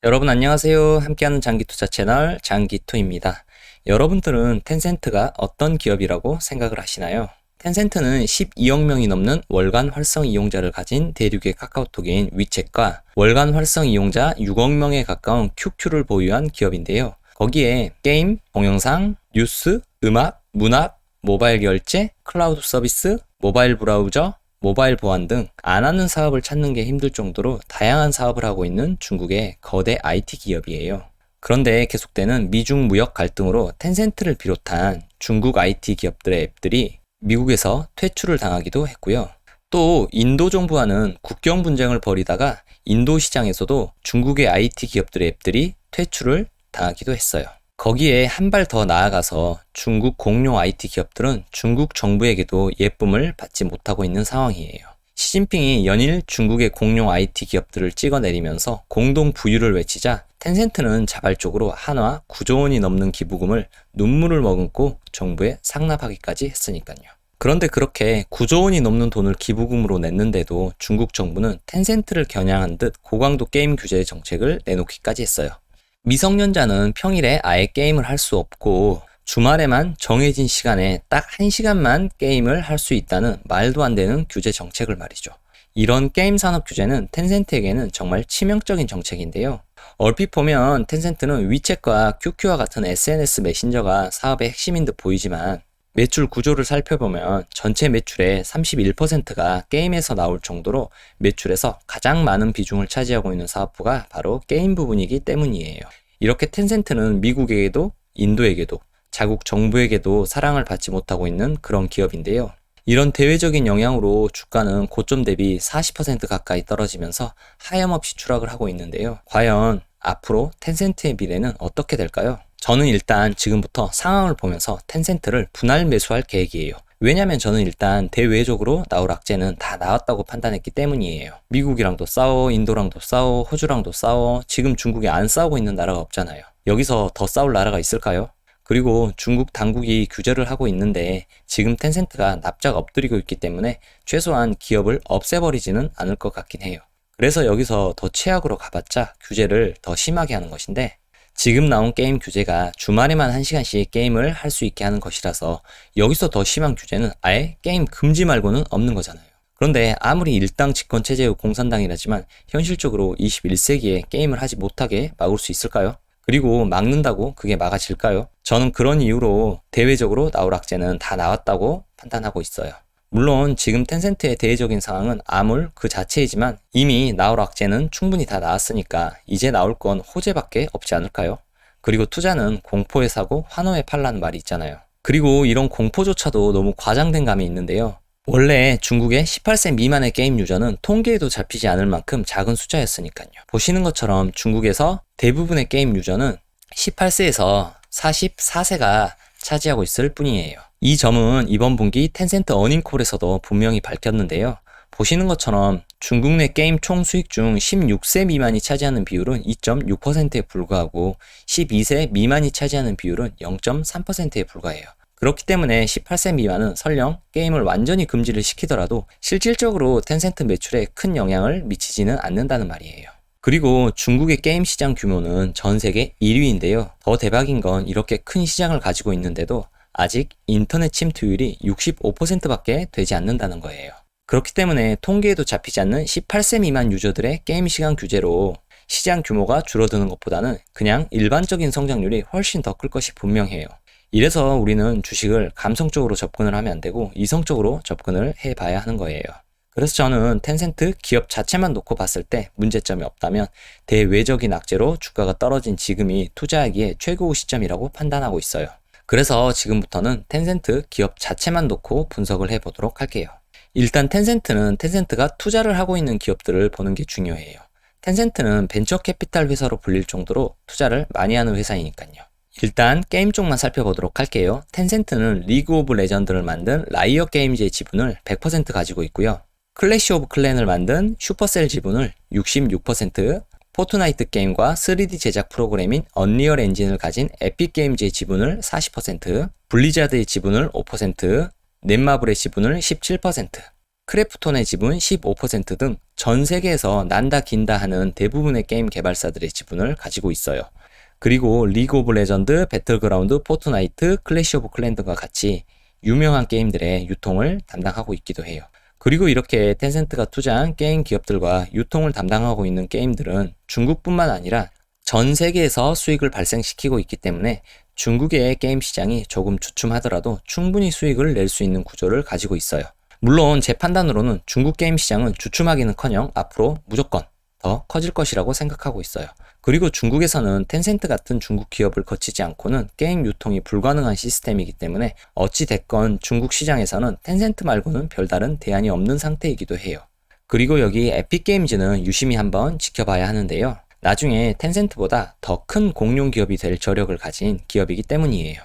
여러분 안녕하세요. 함께하는 장기투자 채널 장기투입니다. 여러분들은 텐센트가 어떤 기업이라고 생각을 하시나요? 텐센트는 12억 명이 넘는 월간 활성 이용자를 가진 대륙의 카카오톡인 위챗과 월간 활성 이용자 6억 명에 가까운 QQ를 보유한 기업인데요. 거기에 게임, 동영상, 뉴스, 음악, 문학, 모바일 결제, 클라우드 서비스, 모바일 브라우저, 모바일 보안 등 안 하는 사업을 찾는 게 힘들 정도로 다양한 사업을 하고 있는 중국의 거대 IT 기업이에요. 그런데 계속되는 미중 무역 갈등으로 텐센트를 비롯한 중국 IT 기업들의 앱들이 미국에서 퇴출을 당하기도 했고요. 또 인도 정부와는 국경 분쟁을 벌이다가 인도 시장에서도 중국의 IT 기업들의 앱들이 퇴출을 당하기도 했어요. 거기에 한 발 더 나아가서 중국 공룡 IT 기업들은 중국 정부에게도 예쁨을 받지 못하고 있는 상황이에요. 시진핑이 연일 중국의 공룡 IT 기업들을 찍어내리면서 공동 부유를 외치자 텐센트는 자발적으로 한화 9조 원이 넘는 기부금을 눈물을 머금고 정부에 상납하기까지 했으니까요. 그런데 그렇게 9조 원이 넘는 돈을 기부금으로 냈는데도 중국 정부는 텐센트를 겨냥한 듯 고강도 게임 규제 정책을 내놓기까지 했어요. 미성년자는 평일에 아예 게임을 할 수 없고 주말에만 정해진 시간에 딱 1시간만 게임을 할 수 있다는 말도 안 되는 규제 정책을 말이죠. 이런 게임 산업 규제는 텐센트에게는 정말 치명적인 정책인데요. 얼핏 보면 텐센트는 위챗과 QQ와 같은 SNS 메신저가 사업의 핵심인 듯 보이지만 매출 구조를 살펴보면 전체 매출의 31%가 게임에서 나올 정도로 매출에서 가장 많은 비중을 차지하고 있는 사업부가 바로 게임 부분이기 때문이에요. 이렇게 텐센트는 미국에게도 인도에게도 자국 정부에게도 사랑을 받지 못하고 있는 그런 기업인데요. 이런 대외적인 영향으로 주가는 고점 대비 40% 가까이 떨어지면서 하염없이 추락을 하고 있는데요. 과연 앞으로 텐센트의 미래는 어떻게 될까요? 저는 일단 지금부터 상황을 보면서 텐센트를 분할 매수할 계획이에요. 왜냐면 저는 일단 대외적으로 나올 악재는 다 나왔다고 판단했기 때문이에요. 미국이랑도 싸워, 인도랑도 싸워, 호주랑도 싸워, 지금 중국이 안 싸우고 있는 나라가 없잖아요. 여기서 더 싸울 나라가 있을까요? 그리고 중국 당국이 규제를 하고 있는데 지금 텐센트가 납작 엎드리고 있기 때문에 최소한 기업을 없애버리지는 않을 것 같긴 해요. 그래서 여기서 더 최악으로 가봤자 규제를 더 심하게 하는 것인데 지금 나온 게임 규제가 주말에만 1시간씩 게임을 할 수 있게 하는 것이라서 여기서 더 심한 규제는 아예 게임 금지 말고는 없는 거잖아요. 그런데 아무리 일당 집권 체제의 공산당이라지만 현실적으로 21세기에 게임을 하지 못하게 막을 수 있을까요? 그리고 막는다고 그게 막아질까요? 저는 그런 이유로 대외적으로 나올 악재는 다 나왔다고 판단하고 있어요. 물론 지금 텐센트의 대외적인 상황은 암울 그 자체이지만 이미 나올 악재는 충분히 다 나왔으니까 이제 나올 건 호재밖에 없지 않을까요? 그리고 투자는 공포에 사고 환호에 팔라는 말이 있잖아요. 그리고 이런 공포조차도 너무 과장된 감이 있는데요. 원래 중국의 18세 미만의 게임 유저는 통계에도 잡히지 않을 만큼 작은 숫자였으니까요. 보시는 것처럼 중국에서 대부분의 게임 유저는 18세에서 44세가 차지하고 있을 뿐이에요. 이 점은 이번 분기 텐센트 어닝콜에서도 분명히 밝혔는데요. 보시는 것처럼 중국 내 게임 총 수익 중 16세 미만이 차지하는 비율은 2.6%에 불과하고 12세 미만이 차지하는 비율은 0.3%에 불과해요. 그렇기 때문에 18세 미만은 설령 게임을 완전히 금지를 시키더라도 실질적으로 텐센트 매출에 큰 영향을 미치지는 않는다는 말이에요. 그리고 중국의 게임 시장 규모는 전 세계 1위인데요. 더 대박인 건 이렇게 큰 시장을 가지고 있는데도 아직 인터넷 침투율이 65%밖에 되지 않는다는 거예요. 그렇기 때문에 통계에도 잡히지 않는 18세 미만 유저들의 게임 시간 규제로 시장 규모가 줄어드는 것보다는 그냥 일반적인 성장률이 훨씬 더 클 것이 분명해요. 이래서 우리는 주식을 감성적으로 접근을 하면 안 되고 이성적으로 접근을 해봐야 하는 거예요. 그래서 저는 텐센트 기업 자체만 놓고 봤을 때 문제점이 없다면 대외적인 악재로 주가가 떨어진 지금이 투자하기에 최고의 시점이라고 판단하고 있어요. 그래서 지금부터는 텐센트 기업 자체만 놓고 분석을 해보도록 할게요. 일단 텐센트는 텐센트가 투자를 하고 있는 기업들을 보는 게 중요해요. 텐센트는 벤처 캐피탈 회사로 불릴 정도로 투자를 많이 하는 회사이니까요. 일단 게임 쪽만 살펴보도록 할게요. 텐센트는 리그 오브 레전드를 만든 라이엇 게임즈의 지분을 100% 가지고 있고요. 클래시 오브 클랜을 만든 슈퍼셀 지분을 66%, 포트나이트 게임과 3D 제작 프로그램인 언리얼 엔진을 가진 에픽 게임즈의 지분을 40%, 블리자드의 지분을 5%, 넷마블의 지분을 17%, 크래프톤의 지분 15% 등 전 세계에서 난다 긴다 하는 대부분의 게임 개발사들의 지분을 가지고 있어요. 그리고 리그 오브 레전드, 배틀그라운드, 포트나이트, 클래시 오브 클랜 등과 같이 유명한 게임들의 유통을 담당하고 있기도 해요. 그리고 이렇게 텐센트가 투자한 게임 기업들과 유통을 담당하고 있는 게임들은 중국뿐만 아니라 전 세계에서 수익을 발생시키고 있기 때문에 중국의 게임 시장이 조금 주춤하더라도 충분히 수익을 낼 수 있는 구조를 가지고 있어요. 물론 제 판단으로는 중국 게임 시장은 주춤하기는커녕 앞으로 무조건 더 커질 것이라고 생각하고 있어요. 그리고 중국에서는 텐센트 같은 중국 기업을 거치지 않고는 게임 유통이 불가능한 시스템이기 때문에 어찌 됐건 중국 시장에서는 텐센트 말고는 별다른 대안이 없는 상태이기도 해요. 그리고 여기 에픽게임즈는 유심히 한번 지켜봐야 하는데요. 나중에 텐센트보다 더 큰 공룡 기업이 될 저력을 가진 기업이기 때문이에요.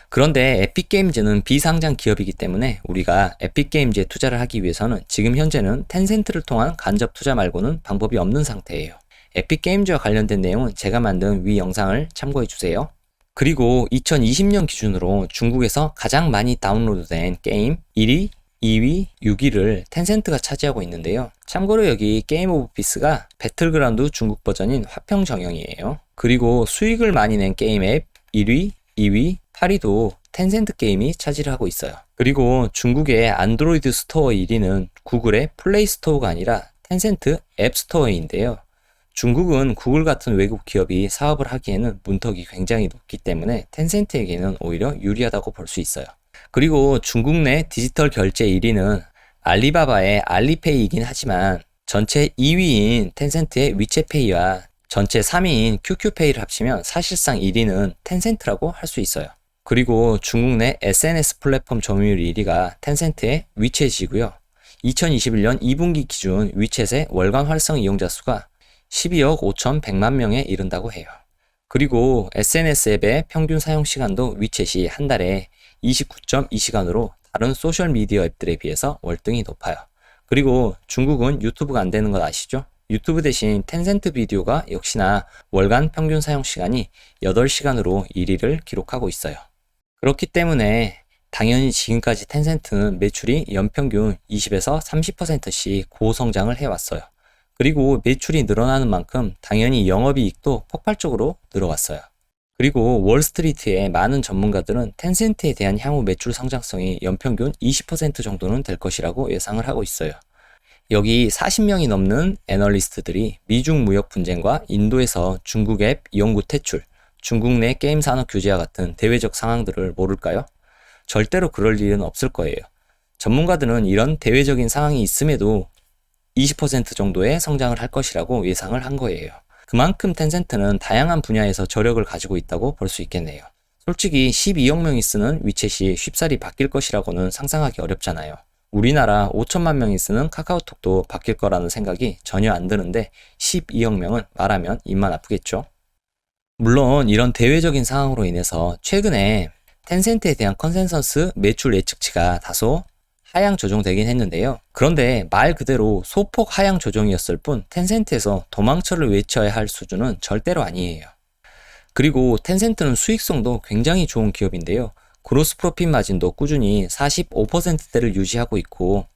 그런데 에픽게임즈는 비상장 기업이기 때문에 우리가 에픽게임즈에 투자를 하기 위해서는 지금 현재는 텐센트를 통한 간접 투자 말고는 방법이 없는 상태예요. 에픽게임즈와 관련된 내용은 제가 만든 위 영상을 참고해 주세요. 그리고 2020년 기준으로 중국에서 가장 많이 다운로드된 게임 1위, 2위, 6위를 텐센트가 차지하고 있는데요. 참고로 여기 게임 오브 피스가 배틀그라운드 중국 버전인 화평 정형이에요. 그리고 수익을 많이 낸 게임 앱 1위, 2위, 8위도 텐센트 게임이 차지를 하고 있어요. 그리고 중국의 안드로이드 스토어 1위는 구글의 플레이 스토어가 아니라 텐센트 앱 스토어인데요. 중국은 구글 같은 외국 기업이 사업을 하기에는 문턱이 굉장히 높기 때문에 텐센트에게는 오히려 유리하다고 볼 수 있어요. 그리고 중국 내 디지털 결제 1위는 알리바바의 알리페이이긴 하지만 전체 2위인 텐센트의 위챗페이와 전체 3위인 QQ페이를 합치면 사실상 1위는 텐센트라고 할 수 있어요. 그리고 중국 내 SNS 플랫폼 점유율 1위가 텐센트의 위챗이고요. 2021년 2분기 기준 위챗의 월간 활성 이용자 수가 12억 5,100만 명에 이른다고 해요. 그리고 SNS 앱의 평균 사용 시간도 위챗이 한 달에 29.2시간으로 다른 소셜미디어 앱들에 비해서 월등히 높아요. 그리고 중국은 유튜브가 안 되는 것 아시죠? 유튜브 대신 텐센트 비디오가 역시나 월간 평균 사용 시간이 8시간으로 1위를 기록하고 있어요. 그렇기 때문에 당연히 지금까지 텐센트는 매출이 연평균 20에서 30%씩 고성장을 해왔어요. 그리고 매출이 늘어나는 만큼 당연히 영업이익도 폭발적으로 늘어왔어요. 그리고 월스트리트의 많은 전문가들은 텐센트에 대한 향후 매출 성장성이 연평균 20% 정도는 될 것이라고 예상을 하고 있어요. 여기 40명이 넘는 애널리스트들이 미중 무역 분쟁과 인도에서 중국 앱 이용구 퇴출, 중국 내 게임 산업 규제와 같은 대외적 상황들을 모를까요? 절대로 그럴 일은 없을 거예요. 전문가들은 이런 대외적인 상황이 있음에도 20% 정도의 성장을 할 것이라고 예상을 한 거예요. 그만큼 텐센트는 다양한 분야에서 저력을 가지고 있다고 볼 수 있겠네요. 솔직히 12억 명이 쓰는 위챗이 쉽사리 바뀔 것이라고는 상상하기 어렵잖아요. 우리나라 5천만 명이 쓰는 카카오톡도 바뀔 거라는 생각이 전혀 안 드는데 12억 명은 말하면 입만 아프겠죠. 물론 이런 대외적인 상황으로 인해서 최근에 텐센트에 대한 컨센서스 매출 예측치가 다소 하향 조정되긴 했는데요. 그런데 말 그대로 소폭 하향 조정이었을 뿐 텐센트에서 도망쳐를 외쳐야 할 수준은 절대로 아니에요. 그리고 텐센트는 수익성도 굉장히 좋은 기업인데요. 그로스 프로핏 마진도 꾸준히 45%대를 유지하고 있고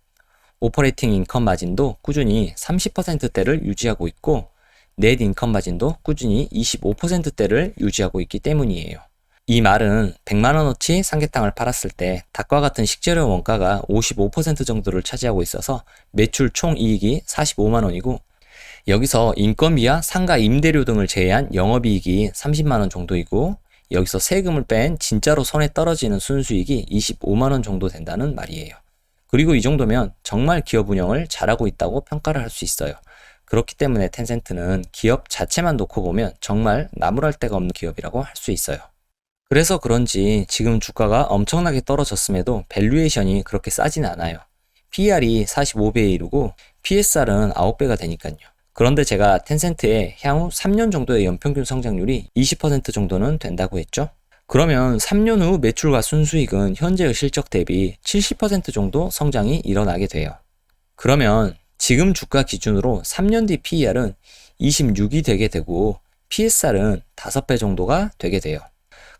오퍼레이팅 인컴 마진도 꾸준히 30%대를 유지하고 있고 넷 인컴 마진도 꾸준히 25%대를 유지하고 있기 때문이에요. 이 말은 100만원어치 삼계탕을 팔았을 때 닭과 같은 식재료 원가가 55% 정도를 차지하고 있어서 매출 총 이익이 45만원이고 여기서 인건비와 상가 임대료 등을 제외한 영업이익이 30만원 정도이고 여기서 세금을 뺀 진짜로 손에 떨어지는 순수익이 25만원 정도 된다는 말이에요. 그리고 이 정도면 정말 기업 운영을 잘하고 있다고 평가를 할 수 있어요. 그렇기 때문에 텐센트는 기업 자체만 놓고 보면 정말 나무랄 데가 없는 기업이라고 할 수 있어요. 그래서 그런지 지금 주가가 엄청나게 떨어졌음에도 밸류에이션이 그렇게 싸진 않아요. PER이 45배에 이르고 PSR은 9배가 되니까요. 그런데 제가 텐센트의 향후 3년 정도의 연평균 성장률이 20% 정도는 된다고 했죠. 그러면 3년 후 매출과 순수익은 현재의 실적 대비 70% 정도 성장이 일어나게 돼요. 그러면 지금 주가 기준으로 3년 뒤 PER은 26이 되게 되고 PSR은 5배 정도가 되게 돼요.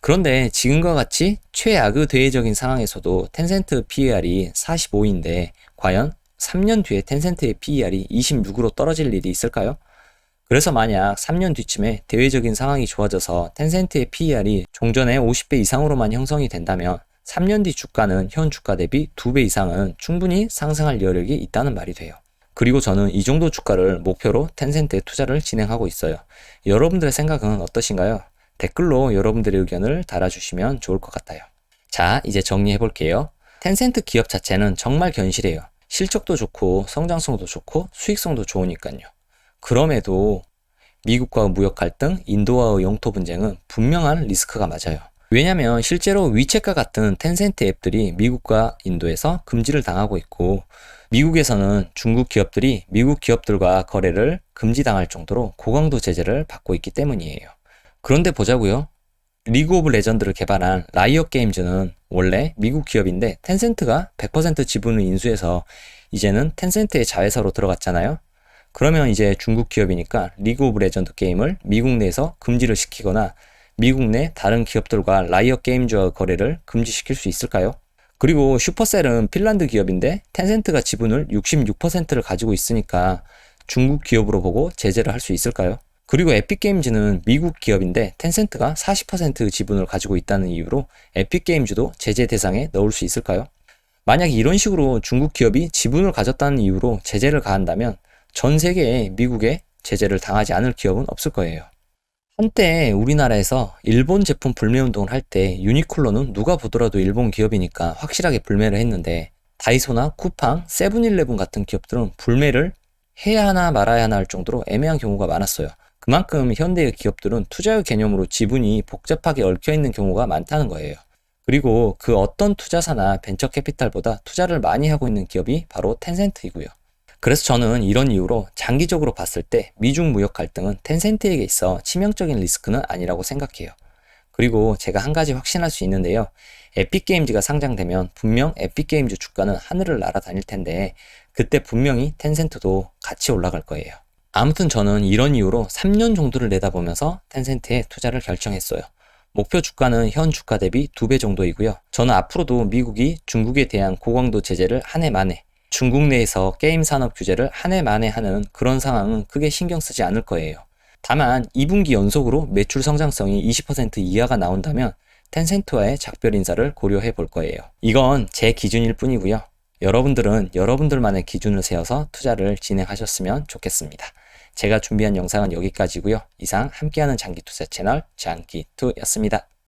그런데 지금과 같이 최악의 대외적인 상황에서도 텐센트 PER이 45인데 과연 3년 뒤에 텐센트의 PER이 26으로 떨어질 일이 있을까요? 그래서 만약 3년 뒤쯤에 대외적인 상황이 좋아져서 텐센트의 PER이 종전의 50배 이상으로만 형성이 된다면 3년 뒤 주가는 현 주가 대비 2배 이상은 충분히 상승할 여력이 있다는 말이 돼요. 그리고 저는 이 정도 주가를 목표로 텐센트에 투자를 진행하고 있어요. 여러분들의 생각은 어떠신가요? 댓글로 여러분들의 의견을 달아주시면 좋을 것 같아요. 자, 이제 정리해 볼게요. 텐센트 기업 자체는 정말 견실해요. 실적도 좋고 성장성도 좋고 수익성도 좋으니까요. 그럼에도 미국과 무역 갈등, 인도와의 영토 분쟁은 분명한 리스크가 맞아요. 왜냐면 실제로 위챗과 같은 텐센트 앱들이 미국과 인도에서 금지를 당하고 있고 미국에서는 중국 기업들이 미국 기업들과 거래를 금지당할 정도로 고강도 제재를 받고 있기 때문이에요. 그런데 보자고요. 리그 오브 레전드를 개발한 라이엇 게임즈는 원래 미국 기업인데 텐센트가 100% 지분을 인수해서 이제는 텐센트의 자회사로 들어갔잖아요. 그러면 이제 중국 기업이니까 리그 오브 레전드 게임을 미국 내에서 금지를 시키거나 미국 내 다른 기업들과 라이엇 게임즈와 거래를 금지시킬 수 있을까요? 그리고 슈퍼셀은 핀란드 기업인데 텐센트가 지분을 66%를 가지고 있으니까 중국 기업으로 보고 제재를 할 수 있을까요? 그리고 에픽게임즈는 미국 기업인데 텐센트가 40% 지분을 가지고 있다는 이유로 에픽게임즈도 제재 대상에 넣을 수 있을까요? 만약 이런 식으로 중국 기업이 지분을 가졌다는 이유로 제재를 가한다면 전 세계에 미국에 제재를 당하지 않을 기업은 없을 거예요. 한때 우리나라에서 일본 제품 불매 운동을 할 때 유니클로는 누가 보더라도 일본 기업이니까 확실하게 불매를 했는데 다이소나 쿠팡, 세븐일레븐 같은 기업들은 불매를 해야 하나 말아야 하나 할 정도로 애매한 경우가 많았어요. 그만큼 현대의 기업들은 투자의 개념으로 지분이 복잡하게 얽혀있는 경우가 많다는 거예요. 그리고 그 어떤 투자사나 벤처 캐피탈보다 투자를 많이 하고 있는 기업이 바로 텐센트이고요. 그래서 저는 이런 이유로 장기적으로 봤을 때 미중 무역 갈등은 텐센트에게 있어 치명적인 리스크는 아니라고 생각해요. 그리고 제가 한 가지 확신할 수 있는데요. 에픽게임즈가 상장되면 분명 에픽게임즈 주가는 하늘을 날아다닐 텐데 그때 분명히 텐센트도 같이 올라갈 거예요. 아무튼 저는 이런 이유로 3년 정도를 내다보면서 텐센트에 투자를 결정했어요. 목표 주가는 현 주가 대비 2배 정도이고요. 저는 앞으로도 미국이 중국에 대한 고강도 제재를 한 해 만에 중국 내에서 게임 산업 규제를 한 해 만에 하는 그런 상황은 크게 신경 쓰지 않을 거예요. 다만 2분기 연속으로 매출 성장성이 20% 이하가 나온다면 텐센트와의 작별 인사를 고려해 볼 거예요. 이건 제 기준일 뿐이고요. 여러분들은 여러분들만의 기준을 세워서 투자를 진행하셨으면 좋겠습니다. 제가 준비한 영상은 여기까지고요. 이상 함께하는 장기투자 채널 장기투였습니다.